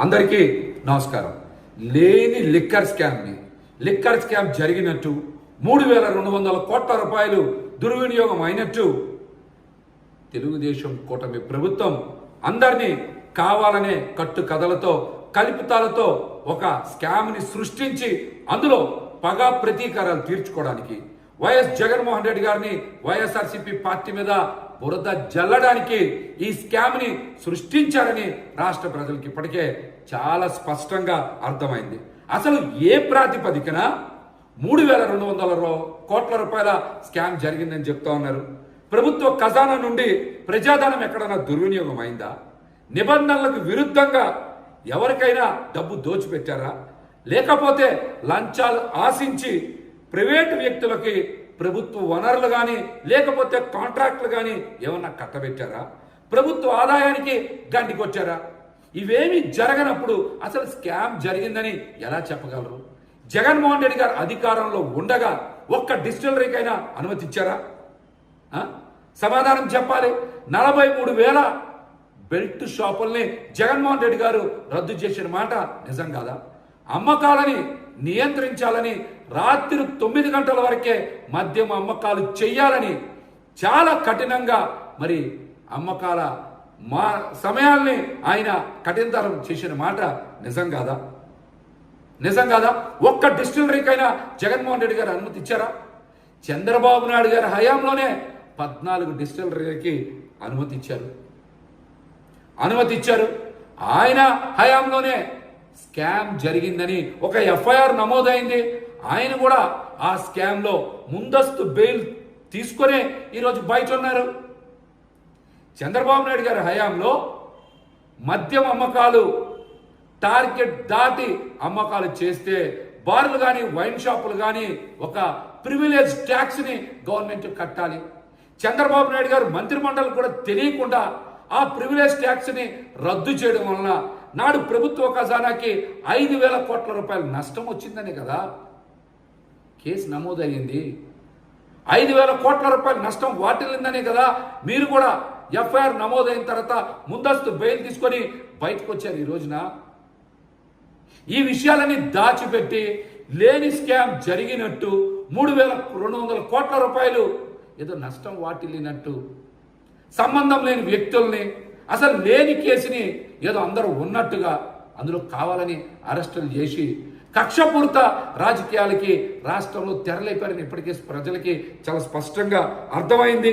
అందరికీ నమస్కారం. లేని లిక్కర్ స్కామ్ జరిగినట్టు 3,200 కోట్ల రూపాయలు దుర్వినియోగం అయినట్టు తెలుగుదేశం కూటమి ప్రభుత్వం అందరినీ కావాలనే కట్టు కథలతో కల్పితాలతో ఒక స్కామ్ని సృష్టించి అందులో పగా ప్రతీకారాలు తీర్చుకోవడానికి వైఎస్ జగన్మోహన్ రెడ్డి గారిని వైఎస్ఆర్సీపీ పార్టీ మీద బురద జల్లడానికి ఈ స్కామ్ని సృష్టించారని రాష్ట్ర ప్రజలకు ఇప్పటికే చాలా స్పష్టంగా అర్థమైంది. అసలు ఏ ప్రాతిపదికన 3,200 కోట్ల రూపాయల స్కామ్ జరిగిందని చెప్తా ఉన్నారు? ప్రభుత్వ ఖజానా నుండి ప్రజాధనం ఎక్కడైనా దుర్వినియోగం అయిందా? నిబంధనలకు విరుద్ధంగా ఎవరికైనా డబ్బు దోచిపెట్టారా? లేకపోతే లంచాలు ఆశించి ప్రైవేటు వ్యక్తులకి ప్రభుత్వ వనరులు కానీ లేకపోతే కాంట్రాక్టులు కానీ ఏమన్నా కట్టబెట్టారా? ప్రభుత్వ ఆదాయానికి గంటికొచ్చారా? ఇవేమీ జరగనప్పుడు అసలు స్కామ్ జరిగిందని ఎలా చెప్పగలరు? జగన్మోహన్ రెడ్డి గారు అధికారంలో ఉండగా ఒక్క డిస్టిలరీకైనా అనుమతి ఇచ్చారా? సమాధానం చెప్పాలి. 43,000 బెల్ట్ షాపుల్ని జగన్మోహన్ రెడ్డి గారు రద్దు చేసిన మాట నిజం కాదా? అమ్మకాలని నియంత్రించాలని రాత్రి 9 గంటల వరకే మద్యం అమ్మకాలు చెయ్యాలని చాలా కఠినంగా మరి అమ్మకాల సమయాల్ని ఆయన కఠినతరం చేసిన మాట నిజం కాదా? ఒక్క డిస్టిలరీకైనా జగన్మోహన్ రెడ్డి గారు అనుమతి ఇచ్చారా? చంద్రబాబు నాయుడు గారి హయాంలోనే 14 డిస్టిలరీలకి అనుమతి ఇచ్చారు. ఆయన హయాంలోనే స్కామ్ జరిగిందని ఒక ఎఫ్ఐఆర్ నమోదైంది. ఆయన కూడా ఆ స్కామ్లో ముందస్తు బెయిల్ తీసుకునే ఈరోజు బయట ఉన్నారు. చంద్రబాబు నాయుడు గారి హయాంలో మద్యం అమ్మకాలు టార్గెట్ దాటి అమ్మకాలు చేస్తే బార్లు కానీ వైన్ షాపులు కానీ ఒక ప్రివిలేజ్ ట్యాక్స్ని గవర్నమెంట్ కట్టాలి. చంద్రబాబు నాయుడు గారు మంత్రిమండలి కూడా తెలియకుండా ఆ ప్రివిలేజ్ ట్యాక్స్ని రద్దు చేయడం వలన నాడు ప్రభుత్వ ఖజానాకి 5,000 కోట్ల రూపాయల నష్టం వచ్చిందనే కదా కేసు నమోదయ్యింది. 5,000 కోట్ల రూపాయల నష్టం వాటిల్లిందనే కదా మీరు కూడా ఎఫ్ఐఆర్ నమోదైన తర్వాత ముందస్తు బెయిల్ తీసుకొని బయటకు వచ్చారు. ఈ రోజున ఈ విషయాలని దాచిపెట్టి లేని స్కామ్ జరిగినట్టు 3,200 కోట్ల రూపాయలు ఏదో నష్టం వాటిల్లినట్టు సంబంధం లేని వ్యక్తుల్ని అసలు లేని కేసుని ఏదో అందరూ ఉన్నట్టుగా అందులో కావాలని అరెస్టులు చేసి కక్షపూరిత రాజకీయాలకి రాష్ట్రంలో తెరలేపారని ఇప్పటికే ప్రజలకి చాలా స్పష్టంగా అర్థమైంది.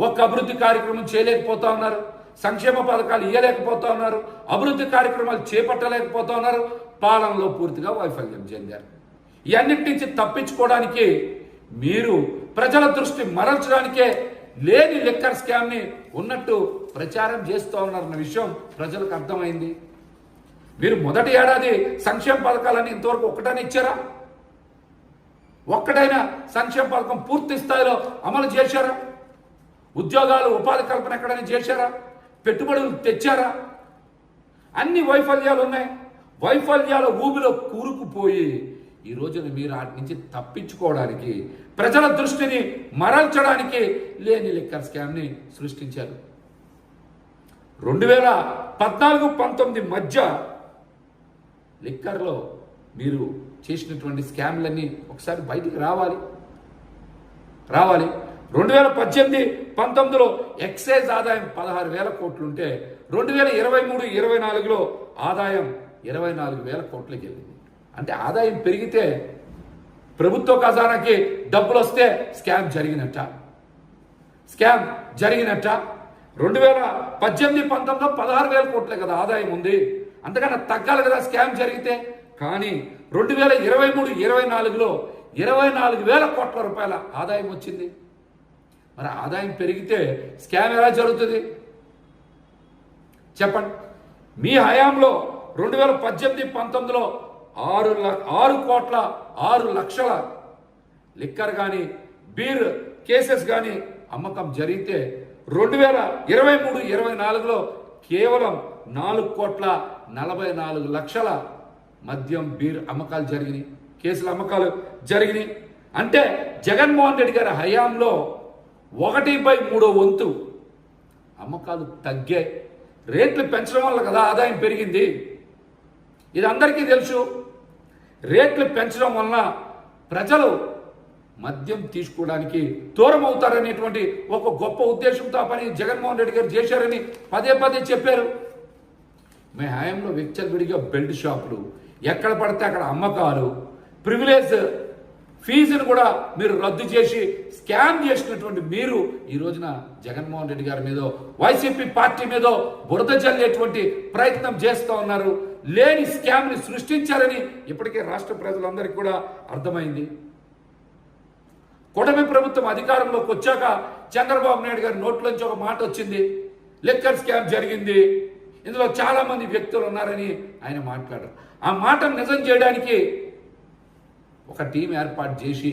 ఒక్క అభివృద్ధి కార్యక్రమం చేయలేకపోతా ఉన్నారు, సంక్షేమ పథకాలు ఇవ్వలేకపోతా ఉన్నారు, అభివృద్ధి కార్యక్రమాలు చేపట్టలేకపోతా ఉన్నారు, పాలనలో పూర్తిగా వైఫల్యం చెందారు. ఇవన్నిటి నుంచి తప్పించుకోవడానికి మీరు ప్రజల దృష్టి మరల్చడానికే లేని లిక్కర్ స్కామ్ని ఉన్నట్టు ప్రచారం చేస్తూ ఉన్నారన్న విషయం ప్రజలకు అర్థమైంది. మీరు మొదటి ఏడాది సంక్షేమ పథకాలని ఇంతవరకు ఒక్కటైనా ఇచ్చారా? ఒక్కటైనా సంక్షేమ పథకం పూర్తి స్థాయిలో అమలు చేశారా? ఉద్యోగాలు ఉపాధి కల్పన ఎక్కడైనా చేశారా? పెట్టుబడులు తెచ్చారా? అన్ని వైఫల్యాలు ఉన్నాయి. వైఫల్యాల ఊబిలో కూరుకుపోయి ఈ రోజున మీరు వాటి నుంచి తప్పించుకోవడానికి ప్రజల దృష్టిని మరల్చడానికి లేని లిక్కర్ స్కామ్ని సృష్టించారు. 2014-19 మధ్య లిక్కర్లో మీరు చేసినటువంటి స్కామ్లన్నీ ఒకసారి బయటికి రావాలి. 2018-19లో ఎక్సైజ్ ఆదాయం 16,000 కోట్లుంటే 2023-24లో ఆదాయం 24,000 కోట్లకి వెళ్ళింది. అంటే ఆదాయం పెరిగితే ప్రభుత్వ ఖజానాకి డబ్బులు వస్తే స్కామ్ జరిగినట్ట. 2018-19లో 16,000 కోట్లే కదా ఆదాయం ఉంది, అంతకన్నా తగ్గాలి కదా స్కామ్ జరిగితే. కానీ 2023-24లో 24,000 కోట్ల రూపాయల ఆదాయం వచ్చింది. మరి ఆదాయం పెరిగితే స్కామ్ ఎలా జరుగుతుంది చెప్పండి? మీ హయాంలో 2018-19లో 6 లక్షల లిక్కర్ కానీ బీర్ కేసెస్ కానీ అమ్మకం జరిగితే 2023-24లో కేవలం 4,44,00,000 మద్యం బీర్ అమ్మకాలు జరిగినాయి, కేసుల అమ్మకాలు జరిగినాయి. అంటే జగన్మోహన్ రెడ్డి గారి హయాంలో 1/3 వంతు అమ్మకాలు తగ్గాయి. రేట్లు పెంచడం వల్ల కదా ఆదాయం పెరిగింది. ఇది అందరికీ తెలుసు. రేట్లు పెంచడం వలన ప్రజలు మద్యం తీసుకోవడానికి దూరం అవుతారనేటువంటి ఒక గొప్ప ఉద్దేశంతో ఆ పని జగన్మోహన్ రెడ్డి గారు చేశారని పదే పదే చెప్పారు. మీ హయాంలో విచ్చలవిడిగా బెల్ట్ షాపులు, ఎక్కడ పడితే అక్కడ అమ్మకాలు, ప్రివిలేజ్ ఫీజును కూడా మీరు రద్దు చేసి స్కామ్ చేసినటువంటి మీరు ఈ రోజున జగన్మోహన్ రెడ్డి గారి మీదో వైసీపీ పార్టీ మీదో బురద జల్లేటువంటి ప్రయత్నం చేస్తూ ఉన్నారు. లేని స్కామ్ని సృష్టించారని ఇప్పటికే రాష్ట్ర ప్రజలందరికీ కూడా అర్థమైంది. కూటమి ప్రభుత్వం అధికారంలోకి వచ్చాక చంద్రబాబు నాయుడు గారి నోట్లోంచి ఒక మాట వచ్చింది, లిక్కర్ స్కామ్ జరిగింది, ఇందులో చాలా మంది వ్యక్తులు ఉన్నారని ఆయన మాట్లాడారు. ఆ మాటను నిజం చేయడానికి ఒక టీం ఏర్పాటు చేసి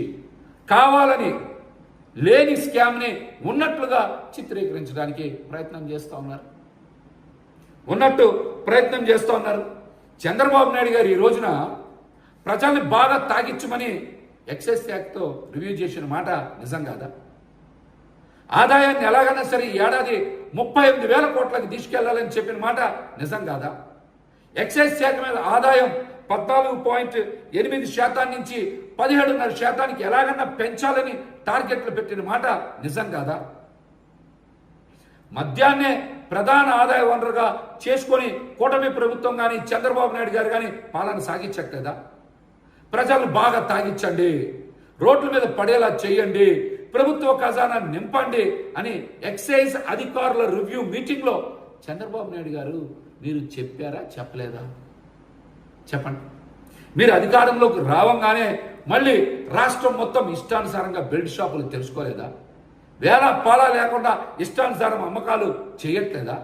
కావాలని లేని స్కామ్ని ఉన్నట్లుగా చిత్రీకరించడానికి ప్రయత్నం చేస్తూ ఉన్నారు. చంద్రబాబు నాయుడు గారు ఈ రోజున ప్రజల్ని బాగా తాగించమని ఎక్సైజ్ శాఖతో రివ్యూ చేసిన మాట నిజం కాదా? ఆదాయాన్ని ఎలాగైనా సరే ఈ ఏడాది 38,000 కోట్లకి తీసుకెళ్లాలని చెప్పిన మాట నిజం కాదా? ఎక్సైజ్ శాఖ మీద ఆదాయం 14.8% నుంచి 17.5% ఎలాగన్నా పెంచాలని టార్గెట్లు పెట్టిన మాట నిజం కాదా? మద్యాన్నే ప్రధాన ఆదాయ వనరుగా చేసుకొని కూటమి ప్రభుత్వం కానీ చంద్రబాబు నాయుడు గారు కానీ పాలన సాగించట్లేదా? ప్రజలు బాగా తాగించండి, రోడ్ల మీద పడేలా చేయండి, ప్రభుత్వ ఖజానా నింపండి అని ఎక్సైజ్ అధికారుల రివ్యూ మీటింగ్లో చంద్రబాబు నాయుడు గారు మీరు చెప్పారా, చెప్పలేదా? చెప్పండి. మీరు అధికారంలోకి రావంగానే మళ్ళీ రాష్ట్రం మొత్తం ఇష్టానుసారంగా బెల్ట్ షాపులు తెలుసుకోలేదా? వేల పాలా లేకుండా ఇష్టానుసారం అమ్మకాలు చేయట్లేదా?